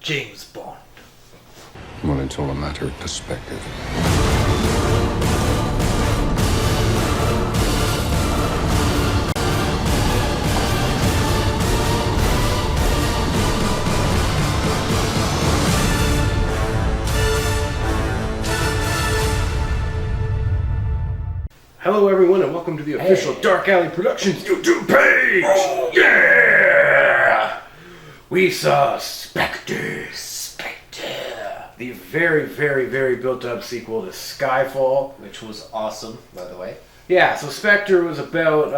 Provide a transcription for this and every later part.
James Bond. Well, it's all a matter of perspective. Hello everyone and welcome to the official Dark Alley Productions YouTube page! Oh, yeah! We saw Spectre. The very, very, very built up sequel to Skyfall. which was awesome, by the way. Yeah, so Spectre was about,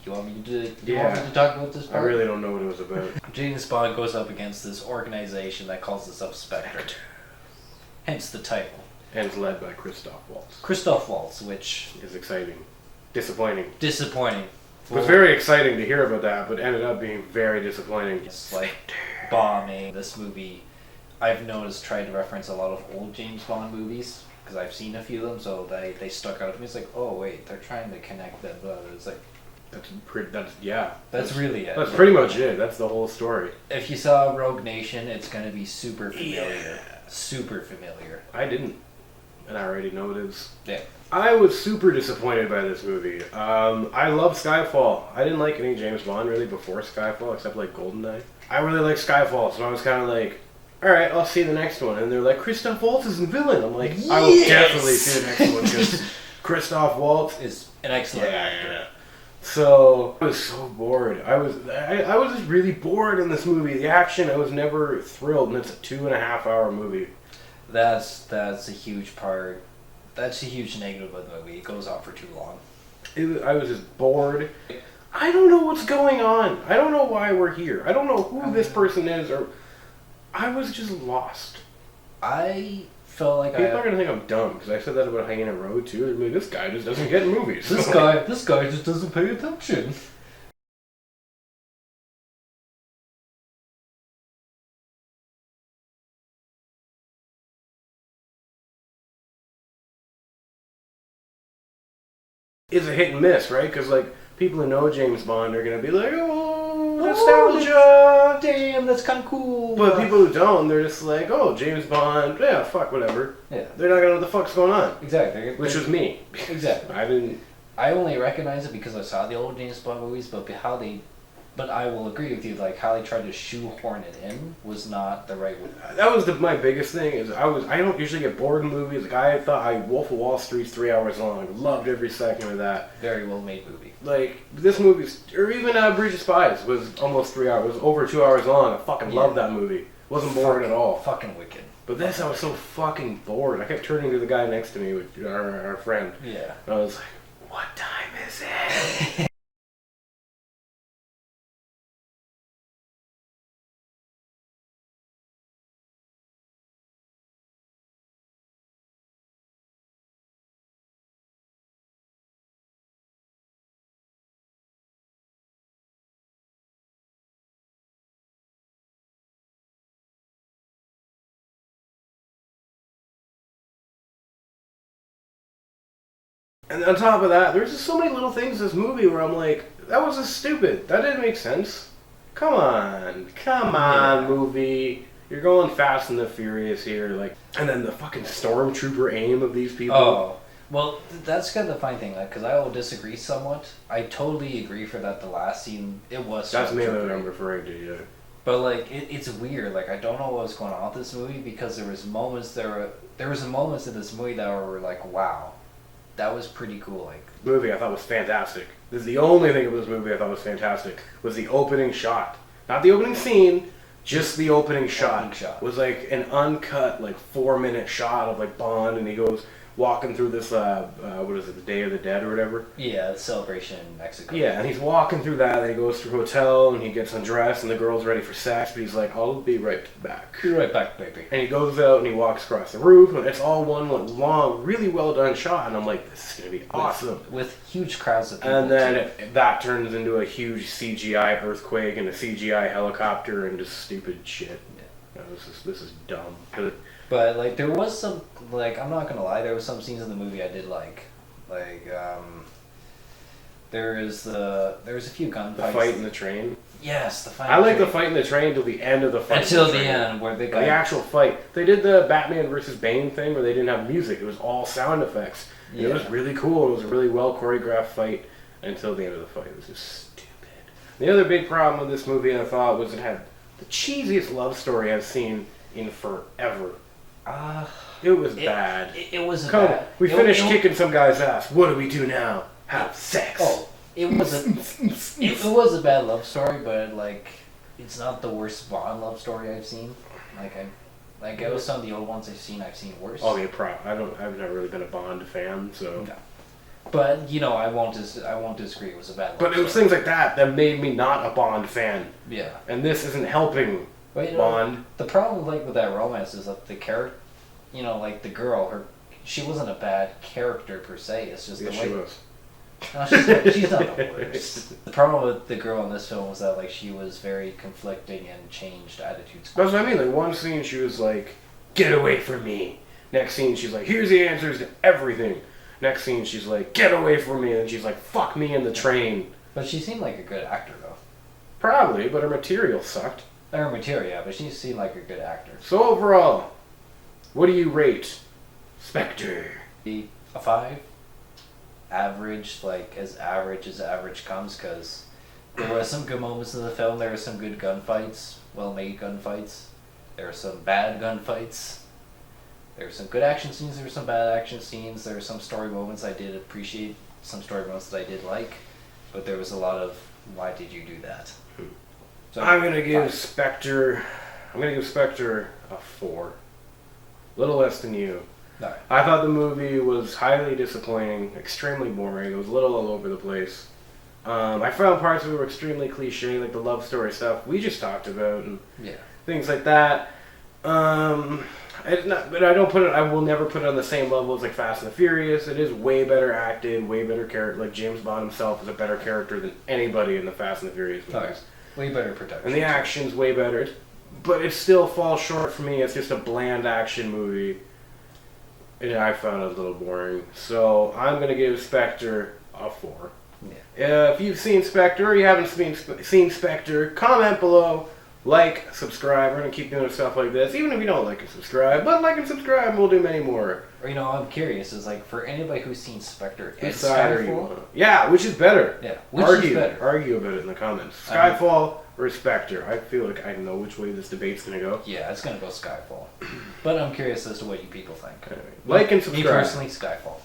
You want me to talk about this I part? really don't know what it was about. James Bond goes up against this organization that calls itself Spectre. Hence the title. And it's led by Christoph Waltz. Christoph Waltz, which Is exciting. Disappointing. disappointing. It was very exciting to hear about that, but ended up being very disappointing. It's like bombing. This movie, I've noticed, tried to reference a lot of old James Bond movies because I've seen a few of them, so they stuck out to me. It's like, oh wait, they're trying to connect them. But it's like That's really it. That's pretty much it. That's the whole story. If you saw Rogue Nation, it's gonna be super familiar. Yeah. Super familiar. I didn't. And I already know it is. Yeah. I was super disappointed by this movie. I love Skyfall. I didn't like any James Bond really before Skyfall, except like GoldenEye. I really like Skyfall, so I was kind of like, all right, I'll see the next one. And they're like, Christoph Waltz is the villain. I'm like, I will definitely see the next one because Christoph Waltz Is an excellent actor. So I was so bored. I was just really bored in this movie. The action, I was never thrilled, and it's a 2.5-hour movie. That's a huge part. That's a huge negative of the movie. It goes on for too long. I was just bored. I don't know what's going on. I don't know why we're here. I don't know who this person is, or I was just lost. I felt like People are gonna think I'm dumb because I said that about Hyena Road too. I mean, this guy just doesn't get movies. this guy just doesn't pay attention. It's a hit and miss, right? Because like people who know James Bond are gonna be like, oh, nostalgia. Damn, that's kind of cool. But people who don't, they're just like, oh, James Bond, yeah, fuck, whatever. Yeah. They're not gonna know what the fuck's going on. Exactly. Which was me. Exactly. I I only recognize it because I saw the old James Bond movies, but I will agree with you. Like how they tried to shoehorn it in was not the right way. That was my biggest thing. Is I don't usually get bored in movies. Like I thought Wolf of Wall Street's 3 hours long. Loved every second of that. Very well made movie. Like this movie's, or even Bridge of Spies was almost 3 hours. It was over 2 hours long. I fucking loved that movie. Wasn't bored at all. Fucking wicked. But this, I was so fucking bored. I kept turning to the guy next to me, with our friend. Yeah. And I was like, what time is it? And on top of that, there's just so many little things in this movie where I'm like, that was just stupid. That didn't make sense. Come on, movie. You're going Fast and the Furious here, like, and then the fucking stormtrooper aim of these people. Oh, well, that's kind of the funny thing, like, because I will disagree somewhat. I totally agree for that. The last scene, it was. That's mainly what stormtrooper. I'm referring to, yeah. But like, it's weird. Like, I don't know what was going on with this movie because there was moments in this movie that were like, wow, that was pretty cool. Like, The movie I thought was fantastic. This is the only thing about this movie I thought was fantastic. Was the opening shot, not the opening scene. Just the opening shot was like an uncut, like 4-minute shot of like Bond, and he goes walking through this, what is it, the Day of the Dead or whatever? yeah, the celebration in Mexico. Yeah, and he's walking through that, and he goes to a hotel, and he gets undressed, and the girl's ready for sex, but he's like, I'll be right back. Be right back, baby. And he goes out, and he walks across the roof, and it's all one long, really well done shot, and I'm like, this is going to be awesome. With huge crowds of people. And then that turns into a huge CGI earthquake, and a CGI helicopter, and just stupid shit. Yeah. This is dumb. But like, there was some, like, I'm not gonna lie, there was some scenes in the movie I did like There's a few gunfights. The fight in the train. Yes, the fight. I like the fight in the train till the end of the fight. Until the end, where the actual fight. They did the Batman versus Bane thing where they didn't have music. It was all sound effects. Yeah. It was really cool. It was a really well choreographed fight until the end of the fight. It was just stupid. The other big problem with this movie, I thought, was it had the cheesiest love story I've seen in forever. It was bad. It was Come, bad. we finished kicking some guy's ass. What do we do now? Have sex. Oh, it was a bad love story, but like, it's not the worst Bond love story I've seen. Like it was some of the old ones I've seen worse. Oh, yeah, I've never really been a Bond fan, so. No. But you know, I won't disagree. It was a bad love But it was story. things like that made me not a Bond fan. Yeah. And this isn't helping But, Bond. The problem, like, with that romance is that the character, like the girl, she wasn't a bad character per se. It's just the way she was. No, she's not the worst. The problem with the girl in this film was that like she was very conflicting and changed attitudes. That's what I mean. Like one scene, she was like, "Get away from me." Next scene, she's like, "Here's the answers to everything." Next scene, she's like, "Get away from me," and she's like, "Fuck me in the train." But she seemed like a good actor, though. Probably, but her material sucked. Her material, yeah, but she seemed like a good actor. So overall, what do you rate Spectre? A 5. Average, like as average comes, because there were some good moments in the film. There were some good gunfights, well-made gunfights. There were some bad gunfights. There were some good action scenes. There were some bad action scenes. There were some story moments I did appreciate. Some story moments that I did like, but there was a lot of why did you do that? So I'm gonna give Spectre a 4. A little less than you. No. I thought the movie was highly disappointing, extremely boring. It was a little all over the place. I found parts of it were extremely cliche, like the love story stuff we just talked about, and things like that. But I will never put it on the same level as like Fast and the Furious. It is way better acted, way better character. Like James Bond himself is a better character than anybody in the Fast and the Furious movies. Way better production. And the action's way better, but it still falls short for me. It's just a bland action movie. And I found it a little boring. So I'm going to give Spectre a 4. Yeah. If you've seen Spectre or you haven't seen Spectre, comment below, like, subscribe. We're going to keep doing stuff like this, even if you don't like and subscribe. But like and subscribe and we'll do many more. Or, I'm curious, is like, for anybody who's seen Spectre and Skyfall? Yeah, which is better? Yeah, which is better? Argue about it in the comments. Skyfall or Spectre? I feel like I know which way this debate's going to go. Yeah, it's going to go Skyfall. But I'm curious as to what you people think. Like and subscribe. Me personally, Skyfall.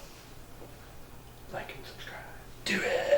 Like and subscribe. Do it!